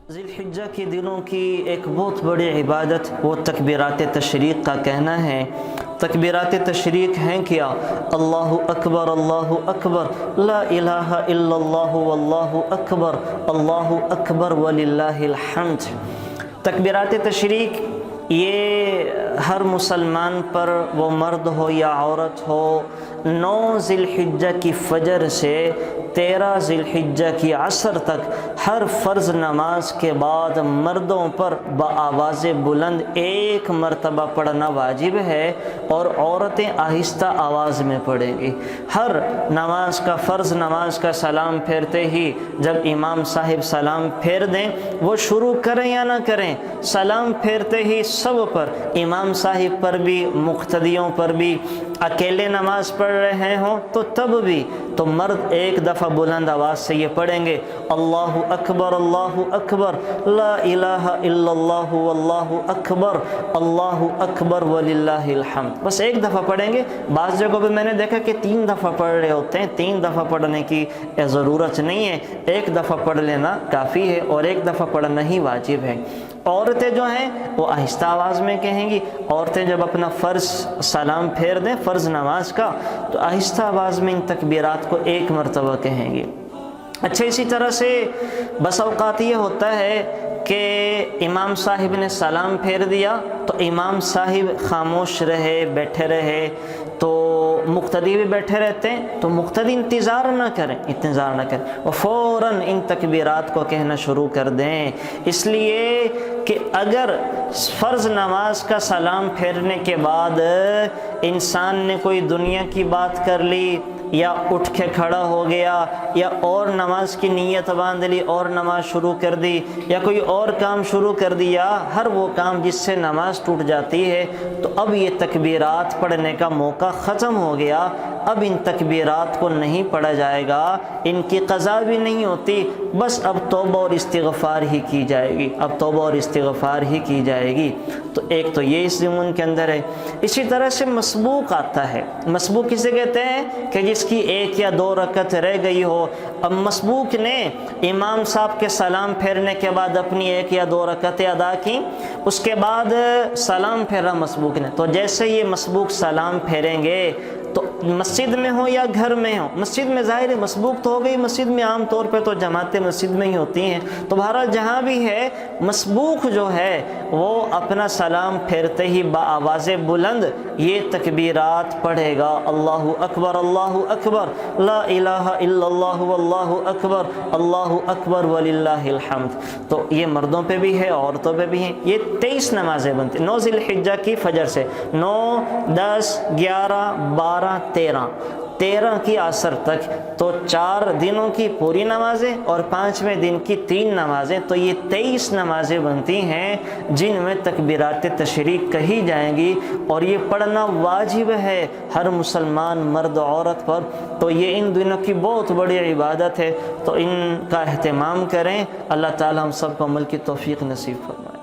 ذوالحجہ کے دنوں کی ایک بہت بڑی عبادت وہ تکبیرات تشریق کا کہنا ہے۔ تکبیرات تشریق ہیں کیا؟ اللہ اکبر لا الہ الا اللہ واللہ اکبر وللہ الحمد۔ تکبیرات تشریق یہ ہر مسلمان پر، وہ مرد ہو یا عورت ہو، 9 ذی الحجہ کی فجر سے 13 ذی الحجہ کی عصر تک ہر فرض نماز کے بعد مردوں پر بآواز بلند ایک مرتبہ پڑھنا واجب ہے، اور عورتیں آہستہ آواز میں پڑھیں گی۔ ہر نماز کا، فرض نماز کا سلام پھیرتے ہی جب امام صاحب سلام پھیر دیں، وہ شروع کریں یا نہ کریں، سلام پھیرتے ہی سب پر، امام صاحب پر بھی، مقتدیوں پر بھی، اکیلے نماز پڑھ رہے ہوں تو تب بھی، تو مرد ایک دفعہ بلند آواز سے یہ پڑھیں گے، اللہ اکبر لا الہ الا اللہ واللہ اکبر وللہ الحمد۔ بس ایک دفعہ پڑھیں گے۔ بعض جگہوں پہ میں نے دیکھا کہ 3 دفعہ پڑھ رہے ہوتے ہیں۔ 3 دفعہ پڑھنے کی ضرورت نہیں ہے، ایک دفعہ پڑھ لینا کافی ہے، اور ایک دفعہ پڑھنا ہی واجب ہے۔ عورتیں جو ہیں وہ آہستہ آواز میں کہیں گی۔ عورتیں جب اپنا فرض سلام پھیر دیں فرض نماز کا، تو آہستہ آواز میں ان تکبیرات کو ایک مرتبہ کہیں گی۔ اچھا، اسی طرح سے بس اوقات یہ ہوتا ہے کہ امام صاحب نے سلام پھیر دیا تو امام صاحب خاموش رہے، بیٹھے رہے، تو مقتدی بھی بیٹھے رہتے ہیں، تو مقتدی انتظار نہ کریں، وہ فوراً ان تکبیرات کو کہنا شروع کر دیں، اس لیے کہ اگر فرض نماز کا سلام پھیرنے کے بعد انسان نے کوئی دنیا کی بات کر لی، یا اٹھ کے کھڑا ہو گیا، یا اور نماز کی نیت باندھ لی اور نماز شروع کر دی، یا کوئی اور کام شروع کر دیا، ہر وہ کام جس سے نماز ٹوٹ جاتی ہے، تو اب یہ تکبیرات پڑھنے کا موقع ختم ہو گیا۔ اب ان تکبیرات کو نہیں پڑھا جائے گا، ان کی قضا بھی نہیں ہوتی، بس اب توبہ اور استغفار ہی کی جائے گی۔ تو ایک تو یہ اس ضمن کے اندر ہے۔ اسی طرح سے مسبوق آتا ہے۔ مسبوق کسے کہتے ہیں؟ کہ جس کی 1 یا 2 رکعت رہ گئی ہو۔ اب مسبوق نے امام صاحب کے سلام پھیرنے کے بعد اپنی 1 یا 2 رکعتیں ادا کی، اس کے بعد سلام پھیرا مسبوق نے، تو جیسے یہ مسبوق سلام پھیریں گے، تو مسجد میں ہو یا گھر میں ہو، مسجد میں ظاہر ہے مسبوق تو ہو گئی، مسجد میں عام طور پہ تو جماعتیں مسجد میں ہی ہوتی ہیں، تو بہرحال جہاں بھی ہے مسبوق جو ہے وہ اپنا سلام پھیرتے ہی بآواز بلند یہ تکبیرات پڑھے گا، اللہ اکبر لا الہ الا اللہ واللہ اکبر وللہ الحمد۔ تو یہ مردوں پہ بھی ہے، عورتوں پہ بھی ہیں۔ یہ 23 نمازیں بنتی 9 ذی الحجہ کی فجر سے، 9، 10، 11، 12، 13 کی عصر تک، تو 4 دنوں کی پوری نمازیں اور 5ویں دن کی 3 نمازیں، تو یہ 23 نمازیں بنتی ہیں جن میں تکبیرات تشریق کہی جائیں گی، اور یہ پڑھنا واجب ہے ہر مسلمان مرد عورت پر۔ تو یہ ان دنوں کی بہت بڑی عبادت ہے، تو ان کا اہتمام کریں۔ اللہ تعالی ہم سب کو عمل کی توفیق نصیب فرمائے۔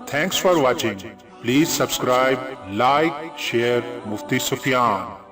Thanks for watching. Please subscribe, like, share Mufti Sufyan.